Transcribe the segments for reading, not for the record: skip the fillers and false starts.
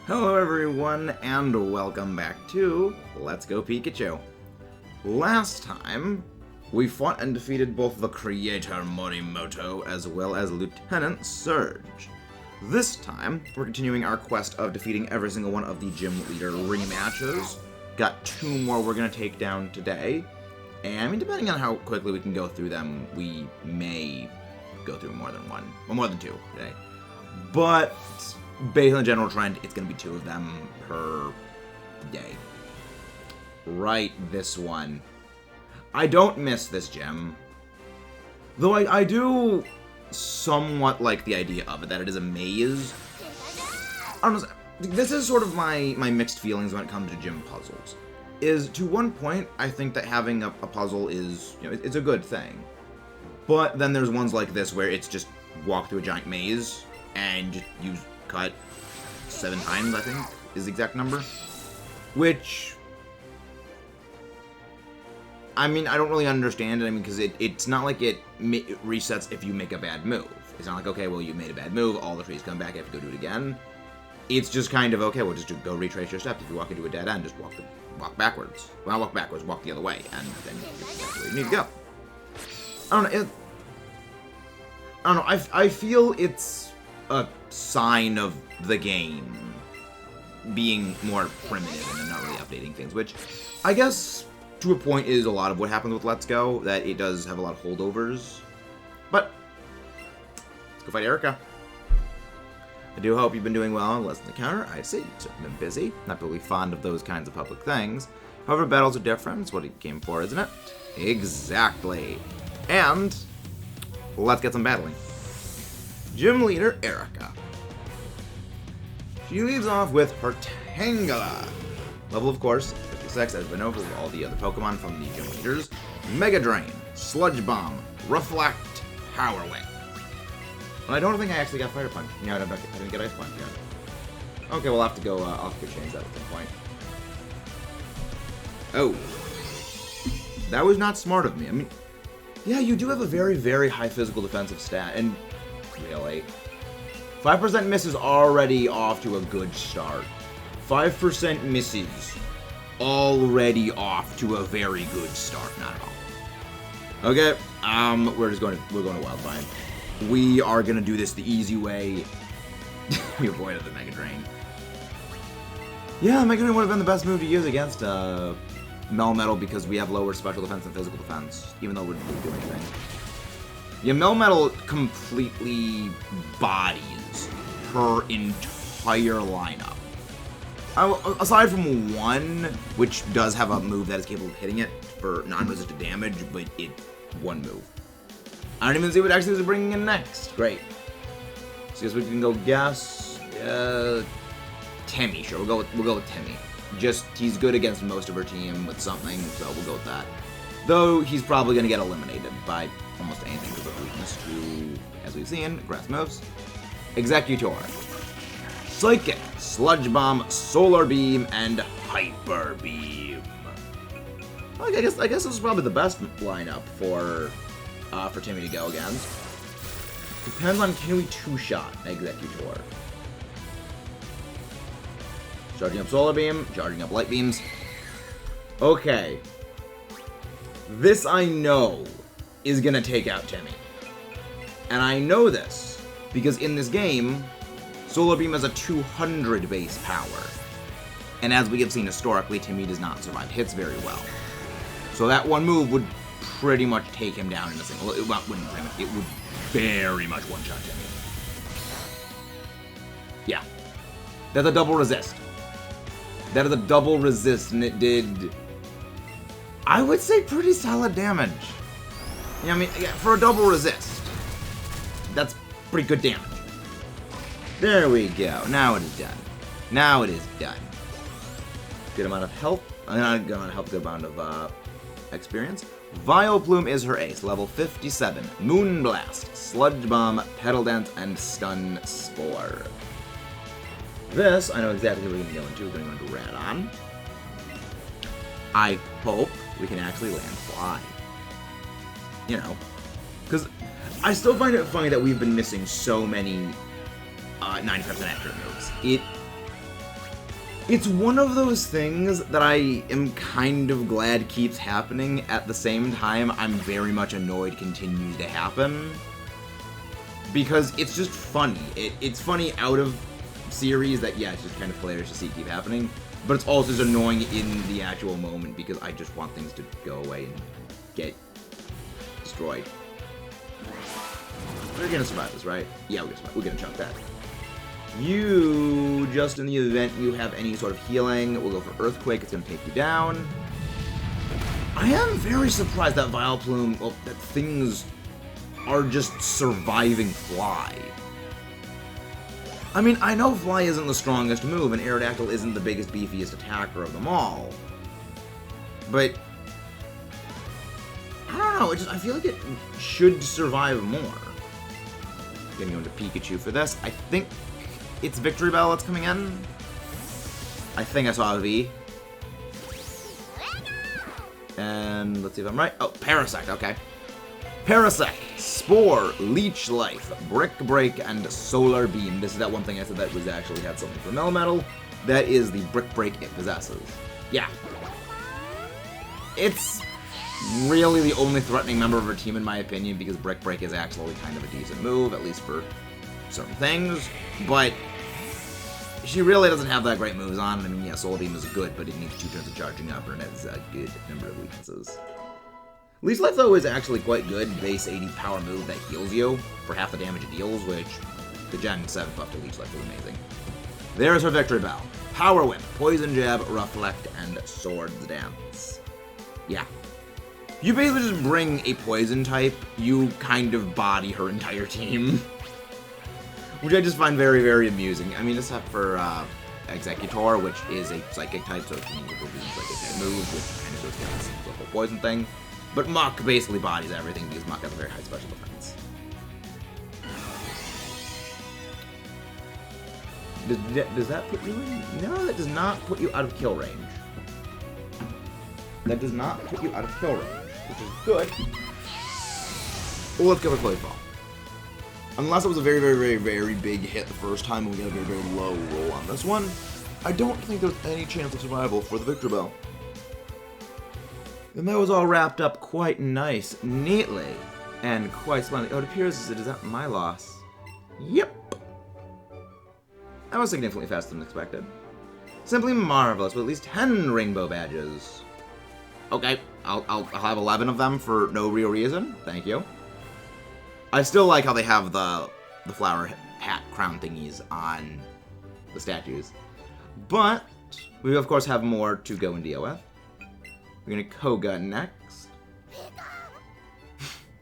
Hello everyone, and welcome back to Let's Go Pikachu. Last time, we fought and defeated both the Creator Morimoto as well as Lieutenant Surge. This time, we're continuing our quest of defeating every single one of the Gym Leader rematches. Got 2 more we're going to take down today, and I mean, depending on how quickly we can go through them, we may go through more than 1, or more than 2 today. But based on the general trend, it's going to be 2 of them per day. Right, this one. I don't miss this gym. Though I do somewhat like the idea of it, that it is a maze. I don't know, this is sort of my mixed feelings when it comes to gym puzzles. Is, to one point, I think that having a puzzle is, you know, it's a good thing. But then there's ones like this where it's just walk through a giant maze and use cut 7 times, I think, is the exact number. Which, I mean, I don't really understand it. I mean, because it's not like it resets if you make a bad move. It's not like, okay, well, you made a bad move, all the trees come back, you have to go do it again. It's just kind of, okay, well, just go retrace your steps. If you walk into a dead end, just walk backwards. Well, not walk backwards, walk the other way, and then that's where you need to go. I don't know, I feel it's a sign of the game being more primitive and not really updating things, which I guess to a point is a lot of what happens with Let's Go, that it does have a lot of holdovers. But let's go fight Erica. I do hope you've been doing well on Less Than the Counter. I see you've been busy, not really fond of those kinds of public things. However, battles are different. It's what he came for, isn't it? Exactly. And let's get some battling. Gym Leader Erica. She leads off with her Tangela. Level, of course, 56, as we know for all the other Pokemon from the Gym Leaders. Mega Drain, Sludge Bomb, Reflect, Power Whip. And I don't think I actually got Fire Punch. Yeah, I didn't get Ice Punch yet. Okay, we'll have to go, I'll have to change that at some point. Oh. That was not smart of me. I mean, yeah, you do have a very, very high physical defensive stat, and really, 5% miss is already off to a good start. 5% misses already off to a very good start. Not at all. Okay, we're going to Wildfire. We are gonna do this the easy way. We avoided the Mega Drain. Yeah, Mega Drain would have been the best move to use against Melmetal because we have lower special defense and physical defense, even though it wouldn't really do anything. Yeah, Melmetal completely bodies her entire lineup. Aside from one, which does have a move that is capable of hitting it for non-resistant damage, but it's one move. I don't even see what actually is bringing in next. Great. So I guess we can go guess. Timmy, sure. We'll go with Timmy. Just, he's good against most of her team with something, so we'll go with that. Though he's probably going to get eliminated by almost anything because of weakness to, as we've seen, grass moves. Executor, Psychic, Sludge Bomb, Solar Beam, and Hyper Beam. Well, I guess this is probably the best lineup for Timmy to go against. Depends on, can we 2-shot Executor? Charging up Solar Beam, charging up Light Beams. Okay. This I know is gonna take out Timmy. And I know this because in this game, Solar Beam has a 200 base power. And as we have seen historically, Timmy does not survive hits very well. So that one move would pretty much take him down in a single. It would very much one-shot Timmy. Yeah. That's a double resist. That is a double resist, and it did, I would say, pretty solid damage. Yeah, I mean, yeah, for a double resist, that's pretty good damage. There we go. Now it is done. Now it is done. Good amount of health. Not good amount of health, good amount of experience. Vileplume is her ace, level 57. Moonblast, Sludge Bomb, Petal Dance, and Stun Spore. This, I know exactly what we're going to go into. We're going to go into Radon. I hope we can actually land Fly. You know, because I still find it funny that we've been missing so many 95% accurate moves. It's one of those things that I am kind of glad keeps happening. At the same time, I'm very much annoyed continues to happen. Because it's just funny. It's funny out of series that, yeah, it's just kind of hilarious to see it keep happening. But it's also just annoying in the actual moment because I just want things to go away and get destroyed. We're gonna survive this, right? Yeah, we're gonna survive. We're gonna chunk that. You, just in the event you have any sort of healing, we'll go for Earthquake. It's gonna take you down. I am very surprised that Vileplume, well, that things are just surviving Fly. I mean, I know Fly isn't the strongest move, and Aerodactyl isn't the biggest, beefiest attacker of them all. But I don't know, I feel like it should survive more. Gonna go into Pikachu for this. I think it's Victory Bell that's coming in. I think I saw a V. And let's see if I'm right. Oh, Parasect, okay. Parasect, Spore, Leech Life, Brick Break, and Solar Beam. This is that one thing I said that was actually had something for Melmetal. That is the Brick Break it possesses. Yeah. It's really the only threatening member of her team in my opinion, because Brick Break is actually kind of a decent move, at least for certain things. But she really doesn't have that great moves on. I mean, yeah, Solar Beam is good, but it needs 2 turns of charging up, and it has a good number of weaknesses. Leech Life, though, is actually quite good. Base 80 power move that heals you for half the damage it deals, which the Gen 7 buff to Leech Life is amazing. There's her Victory Bell. Power Whip, Poison Jab, Reflect, and Swords Dance. Yeah. You basically just bring a Poison type, you kind of body her entire team. Which I just find very, very amusing. I mean, except for Executor, which is a Psychic type, so it can use Psychic type moves, which kind of goes against the whole Poison thing. But Mach basically bodies everything because Mach has a very high special defense. Does that put you in? No, that does not put you out of kill range. That does not put you out of kill range, which is good. Well, let's go with Flurry Fall. Unless it was a very, very, very, very big hit the first time and we got a very, very low roll on this one, I don't think there's any chance of survival for the Victory Bell. And that was all wrapped up quite nice, neatly, and quite splendid. Oh, it appears is that my loss. Yep. That was significantly faster than expected. Simply marvelous, with at least 10 rainbow badges. Okay, I'll have 11 of them for no real reason. Thank you. I still like how they have the flower hat crown thingies on the statues. But we, of course, have more to go and deal with. We're gonna Koga next.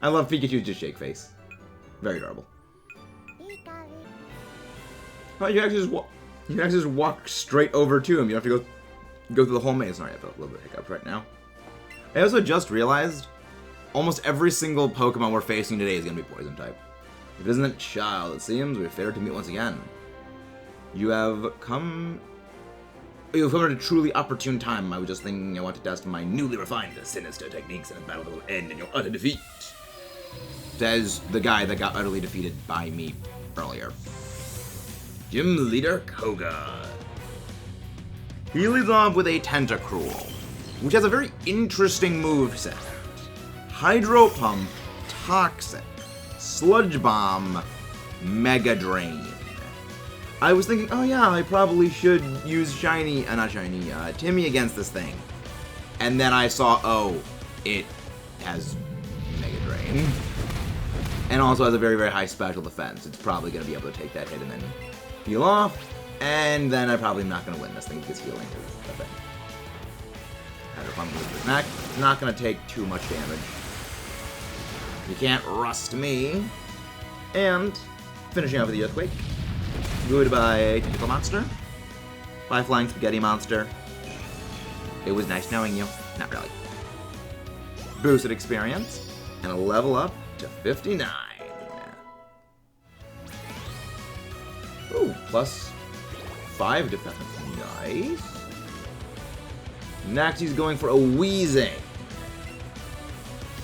I love Pikachu's just shake face. Very adorable. Oh, you can actually just walk straight over to him. You don't have to go through the whole maze. Sorry, I felt a little bit of hiccups right now. I also just realized almost every single Pokemon we're facing today is gonna be Poison type. If it isn't a child, it seems we're fated to meet once again. You have come at a truly opportune time. I was just thinking I want to test my newly refined sinister techniques in a battle that will end in your utter defeat. Says the guy that got utterly defeated by me earlier. Gym Leader Koga. He leads off with a Tentacruel, which has a very interesting moveset. Hydro Pump, Toxic, Sludge Bomb, Mega Drain. I was thinking, oh yeah, I probably should use Timmy against this thing. And then I saw, oh, it has Mega Drain. And also has a very, very high special defense. It's probably going to be able to take that hit and then heal off. And then I probably am not going to win this thing because healing is a thing. Hydro Pump with Mac. It's not going to take too much damage. You can't rust me. And finishing off with the Earthquake. Goodbye, Tentacle Monster. Bye, Flying Spaghetti Monster. It was nice knowing you. Not really. Boosted experience. And a level up to 59. Ooh, plus 5 defense. Nice. Next, he's going for a Weezing.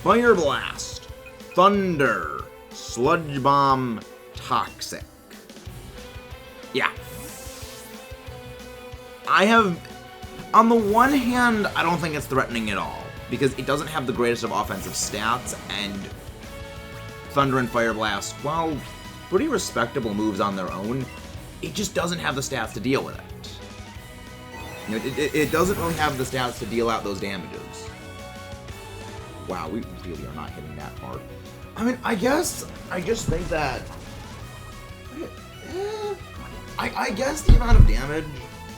Fire Blast. Thunder. Sludge Bomb. Toxic. Yeah. I have... On the one hand, I don't think it's threatening at all, because it doesn't have the greatest of offensive stats, and Thunder and Fire Blast, while pretty respectable moves on their own, it just doesn't have the stats to deal with it. You know, it doesn't really have the stats to deal out those damages. Wow, we really are not hitting that hard. I mean, I just think that... I guess the amount of damage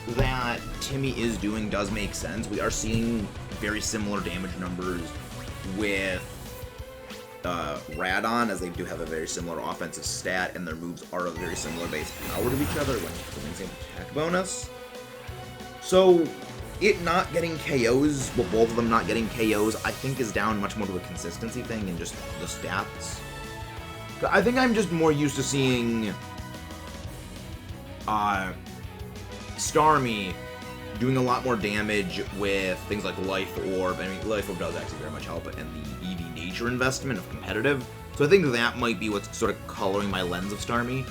that Timmy is doing does make sense. We are seeing very similar damage numbers with Radon, as they do have a very similar offensive stat, and their moves are a very similar base power to each other when giving the same attack bonus. So, it not getting KOs, well, both of them not getting KOs, I think is down much more to a consistency thing and just the stats. I think I'm just more used to seeing Starmie doing a lot more damage with things like Life Orb. I mean, Life Orb does actually very much help, and the EV Nature investment of competitive. So I think that might be what's sort of coloring my lens of Starmie.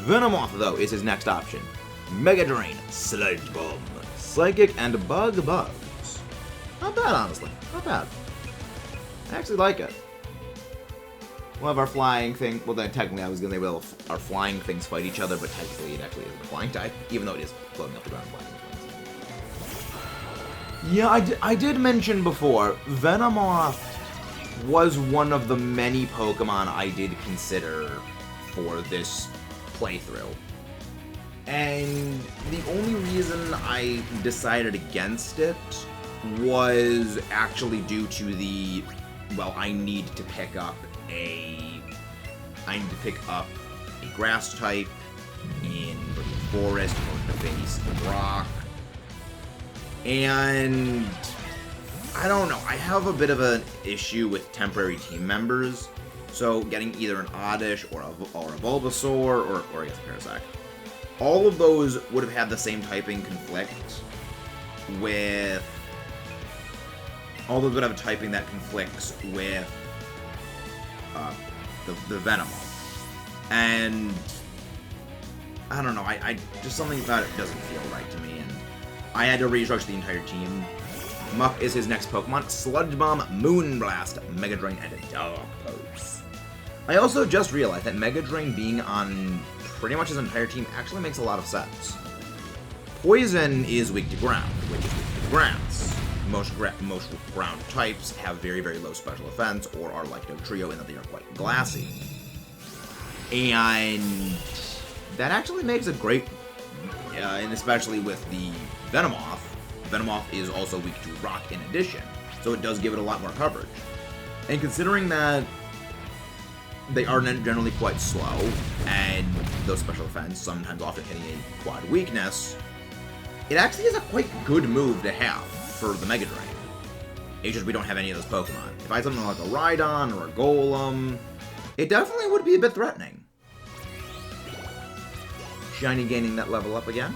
Venomoth, though, is his next option. Mega Drain, Sludge Bomb, Psychic, and Bug Bugs. Not bad, honestly. Not bad. I actually like it. We'll have our flying thing. Well, then technically I was going to say, well, our flying things fight each other, but technically it actually isn't a flying type, even though it is floating up the ground flying. Yeah, I did mention before, Venomoth was one of the many Pokemon I did consider for this playthrough. And the only reason I decided against it was actually due to the, well, I need to pick up a grass type in the forest or the face rock. And I don't know, I have a bit of an issue with temporary team members. So getting either an Oddish or a Bulbasaur or I guess a Parasect. All of those would have had the same typing conflict with... All those would have a typing that conflicts with the Venomoth. And I don't know, I just something about it doesn't feel right to me, and I had to restructure the entire team. Muck is his next Pokemon. Sludge Bomb, Moonblast, Mega Drain, and Dark Pulse. I also just realized that Mega Drain being on pretty much his entire team actually makes a lot of sense. Poison is weak to ground, which is weak to grass. Most ground types have very, very low special defense, or are like Dugtrio in that they are quite glassy. And that actually makes a great, and especially with the Venomoth. Venomoth is also weak to rock in addition, so it does give it a lot more coverage. And considering that they are generally quite slow, and those special defense sometimes often hitting a quad weakness, it actually is a quite good move to have for the Mega Drain. It's just we don't have any of those Pokemon. If I had something like a Rhydon or a Golem, it definitely would be a bit threatening. Shiny gaining that level up again.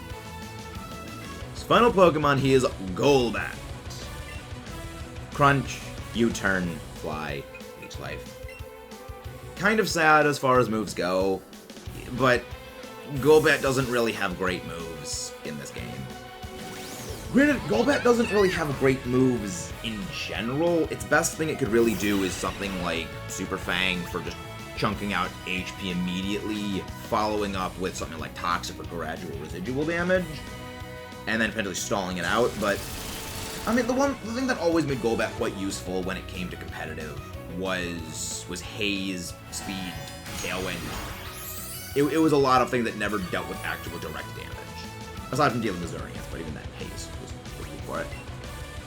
His final Pokemon, he is Golbat. Crunch, U-turn, fly, leech life. Kind of sad as far as moves go, but Golbat doesn't really have great moves in this game. Granted, Golbat doesn't really have great moves in general. Its best thing it could really do is something like Super Fang for just chunking out HP immediately, following up with something like Toxic for gradual residual damage, and then potentially stalling it out. But, I mean, the thing that always made Golbat quite useful when it came to competitive was Haze, Speed, Tailwind. It was a lot of things that never dealt with actual direct damage. Aside from dealing with Xerneas, but even that Haze was good for it.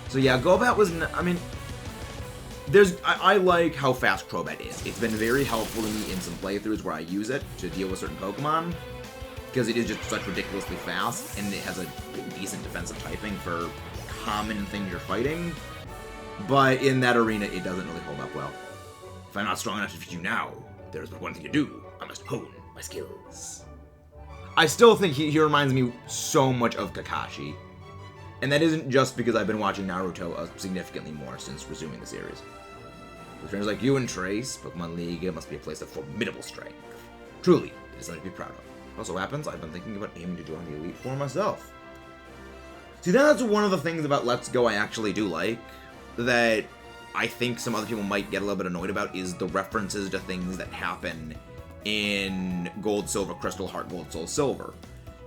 So yeah, Golbat was, I mean, I like how fast Crobat is. It's been very helpful to me in some playthroughs where I use it to deal with certain Pokemon, because it is just such ridiculously fast, and it has a decent defensive typing for common things you're fighting. But in that arena, it doesn't really hold up well. If I'm not strong enough to defeat you now, there's but one thing to do. I must hone my skills. I still think he reminds me so much of Kakashi. And that isn't just because I've been watching Naruto significantly more since resuming the series. With friends like you and Trace, Pokemon League must be a place of formidable strength. Truly, it is something to be proud of. Also happens, I've been thinking about aiming to join the Elite Four myself. See, that's one of the things about Let's Go I actually do like, that I think some other people might get a little bit annoyed about, is the references to things that happen in Gold, Silver, Crystal, Heart, Gold, Soul, Silver.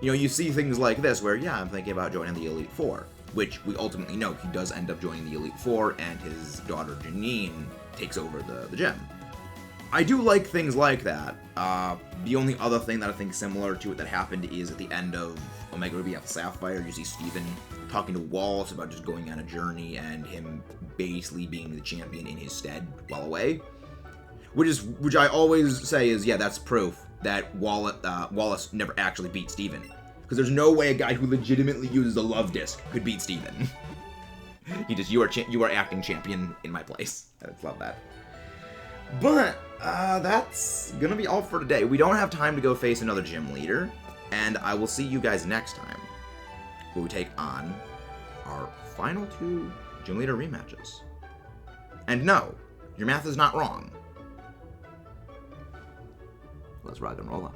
You know, you see things like this where, yeah, I'm thinking about joining the Elite Four, which we ultimately know he does end up joining the Elite Four, and his daughter Janine takes over the gym. I do like things like that. The only other thing that I think similar to it that happened is at the end of Omega Ruby Alpha Sapphire, you see Steven talking to Wallace about just going on a journey and him basically being the champion in his stead while away. Which I always say is, yeah, that's proof that Wallace never actually beat Steven. Because there's no way a guy who legitimately uses a love disc could beat Steven. You are acting champion in my place. I just love that. But that's gonna be all for today. We don't have time to go face another gym leader, and I will see you guys next time, where we take on our final 2 gym leader rematches. And no, your math is not wrong. Let's rock and roll up.